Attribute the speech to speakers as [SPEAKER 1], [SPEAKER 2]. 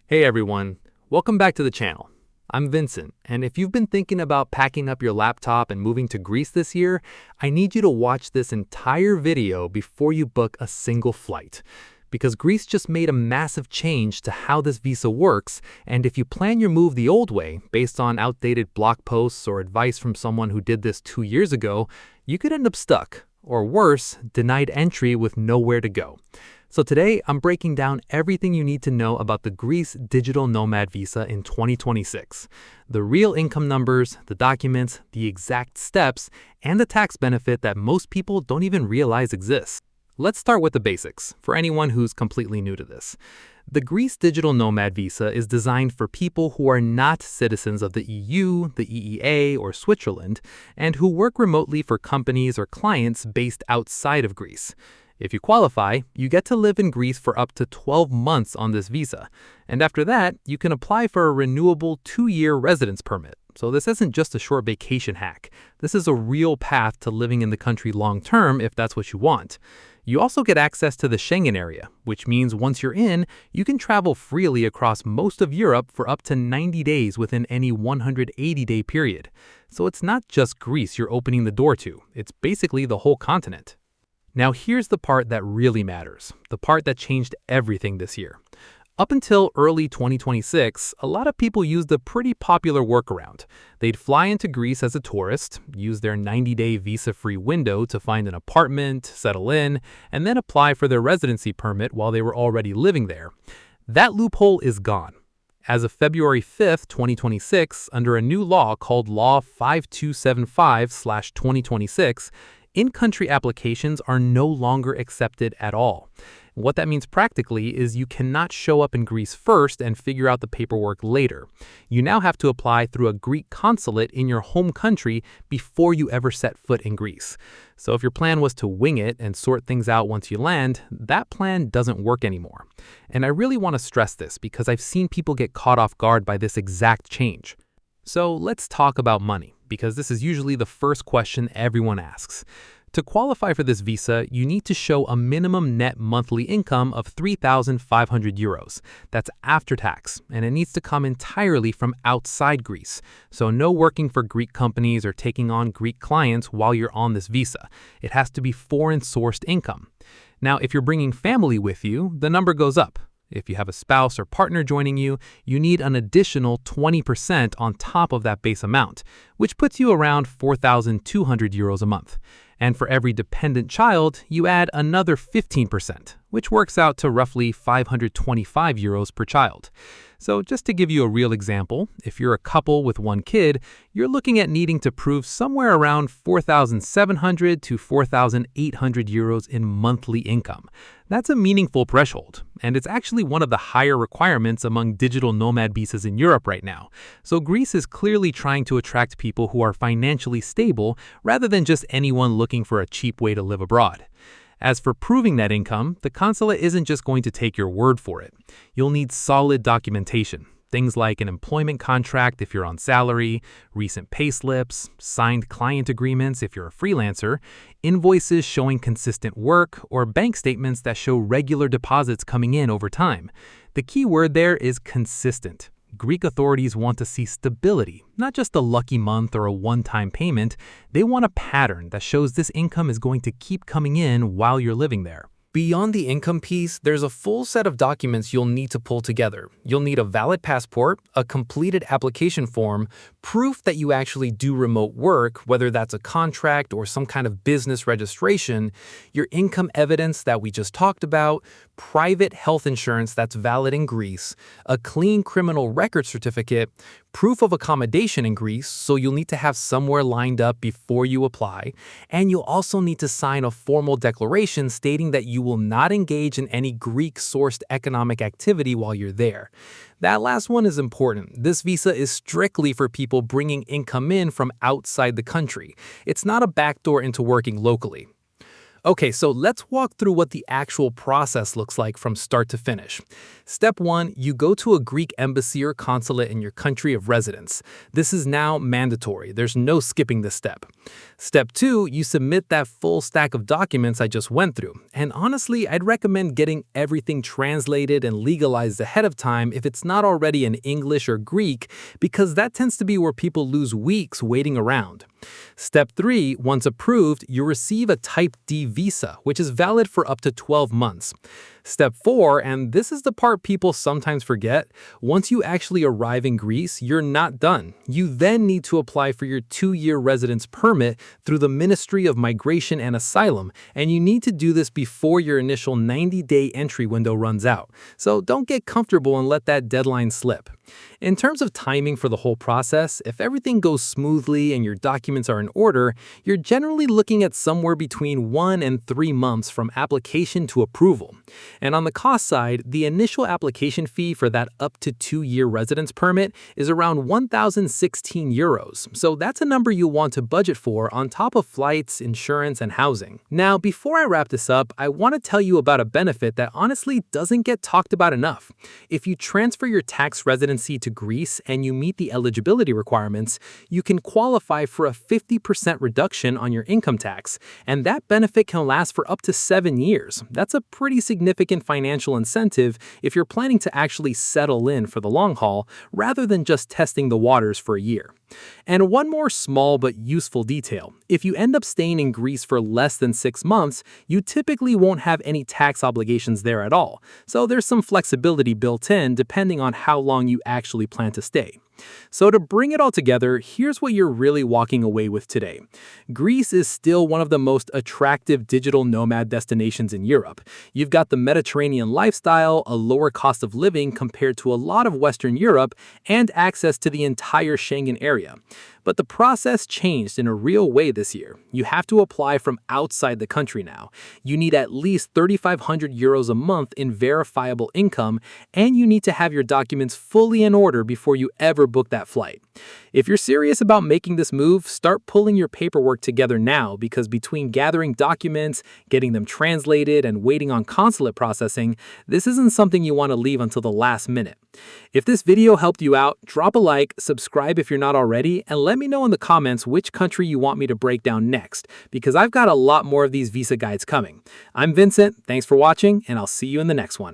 [SPEAKER 1] Hey everyone, welcome back to the channel. I'm Vincent, and if you've been thinking about packing up your laptop and moving to Greece this year, I need you to watch this entire video before you book a single flight. Because Greece just made a massive change to how this visa works, and if you plan your move the old way, based on outdated blog posts or advice from someone who did this 2 years ago, you could end up stuck, or worse, denied entry with nowhere to go. So today, I'm breaking down everything you need to know about the Greece Digital Nomad Visa in 2026. The real income numbers, the documents, the exact steps, and the tax benefit that most people don't even realize exists. Let's start with the basics, for anyone who's completely new to this. The Greece Digital Nomad Visa is designed for people who are not citizens of the EU, the EEA, or Switzerland, and who work remotely for companies or clients based outside of Greece. If you qualify, you get to live in Greece for up to 12 months on this visa. And after that, you can apply for a renewable 2-year residence permit. So this isn't just a short vacation hack. This is a real path to living in the country long-term if that's what you want. You also get access to the Schengen area, which means once you're in, you can travel freely across most of Europe for up to 90 days within any 180-day period. So it's not just Greece you're opening the door to, it's basically the whole continent. Now here's the part that really matters, the part that changed everything this year. Up until early 2026, a lot of people used a pretty popular workaround. They'd fly into Greece as a tourist, use their 90-day visa-free window to find an apartment, settle in, and then apply for their residency permit while they were already living there. That loophole is gone. As of February 5th, 2026, under a new law called Law 5275/2026, in-country applications are no longer accepted at all. What that means practically is you cannot show up in Greece first and figure out the paperwork later. You now have to apply through a Greek consulate in your home country before you ever set foot in Greece. So if your plan was to wing it and sort things out once you land, that plan doesn't work anymore. And I really want to stress this because I've seen people get caught off guard by this exact change. So let's talk about money, because this is usually the first question everyone asks. To qualify for this visa, you need to show a minimum net monthly income of 3,500 euros. That's after tax, and it needs to come entirely from outside Greece. So no working for Greek companies or taking on Greek clients while you're on this visa. It has to be foreign-sourced income. Now, if you're bringing family with you, the number goes up. If you have a spouse or partner joining you, you need an additional 20% on top of that base amount, which puts you around 4,200 euros a month. And for every dependent child, you add another 15%, which works out to roughly 525 euros per child. So just to give you a real example, if you're a couple with one kid, you're looking at needing to prove somewhere around 4,700 to 4,800 euros in monthly income. That's a meaningful threshold, and it's actually one of the higher requirements among digital nomad visas in Europe right now. So Greece is clearly trying to attract people who are financially stable rather than just anyone looking for a cheap way to live abroad. As for proving that income, the consulate isn't just going to take your word for it. You'll need solid documentation. Things like an employment contract if you're on salary, recent payslips, signed client agreements if you're a freelancer, invoices showing consistent work, or bank statements that show regular deposits coming in over time. The key word there is consistent. Greek authorities want to see stability, not just a lucky month or a one-time payment. They want a pattern that shows this income is going to keep coming in while you're living there. Beyond the income piece, there's a full set of documents you'll need to pull together. You'll need a valid passport, a completed application form, proof that you actually do remote work, whether that's a contract or some kind of business registration, your income evidence that we just talked about, private health insurance that's valid in Greece, a clean criminal record certificate, proof of accommodation in Greece, so you'll need to have somewhere lined up before you apply, and you'll also need to sign a formal declaration stating that you will not engage in any Greek-sourced economic activity while you're there. That last one is important. This visa is strictly for people bringing income in from outside the country. It's not a backdoor into working locally. Okay, so let's walk through what the actual process looks like from start to finish. Step 1, you go to a Greek embassy or consulate in your country of residence. This is now mandatory. There's no skipping this step. Step 2, you submit that full stack of documents I just went through. And honestly, I'd recommend getting everything translated and legalized ahead of time if it's not already in English or Greek, because that tends to be where people lose weeks waiting around. Step 3, once approved, you receive a Type D visa, which is valid for up to 12 months. Step 4, and this is the part people sometimes forget, once you actually arrive in Greece, you're not done. You then need to apply for your 2-year residence permit through the Ministry of Migration and Asylum, and you need to do this before your initial 90-day entry window runs out. So don't get comfortable and let that deadline slip. In terms of timing for the whole process, if everything goes smoothly and your documents are in order, you're generally looking at somewhere between 1 and 3 months from application to approval. And on the cost side, the initial application fee for that up to 2-year residence permit is around 1,016 euros. So that's a number you'll want to budget for on top of flights, insurance, and housing. Now, before I wrap this up, I want to tell you about a benefit that honestly doesn't get talked about enough. If you transfer your tax residency to Greece and you meet the eligibility requirements, you can qualify for a 50% reduction on your income tax, and that benefit can last for up to 7 years. That's a pretty significant financial incentive if you're planning to actually settle in for the long haul, rather than just testing the waters for a year. And one more small but useful detail. If you end up staying in Greece for less than 6 months, you typically won't have any tax obligations there at all. So there's some flexibility built in depending on how long you actually plan to stay. So to bring it all together, here's what you're really walking away with today. Greece is still one of the most attractive digital nomad destinations in Europe. You've got the Mediterranean lifestyle, a lower cost of living compared to a lot of Western Europe, and access to the entire Schengen area. But the process changed in a real way this year. You have to apply from outside the country now. You need at least 3,500 euros a month in verifiable income, and you need to have your documents fully in order before you ever book that flight. If you're serious about making this move, start pulling your paperwork together now, because between gathering documents, getting them translated, and waiting on consulate processing, this isn't something you want to leave until the last minute. If this video helped you out, drop a like, subscribe if you're not already, and let me know in the comments which country you want me to break down next, because I've got a lot more of these visa guides coming. I'm Vincent, thanks for watching, and I'll see you in the next one.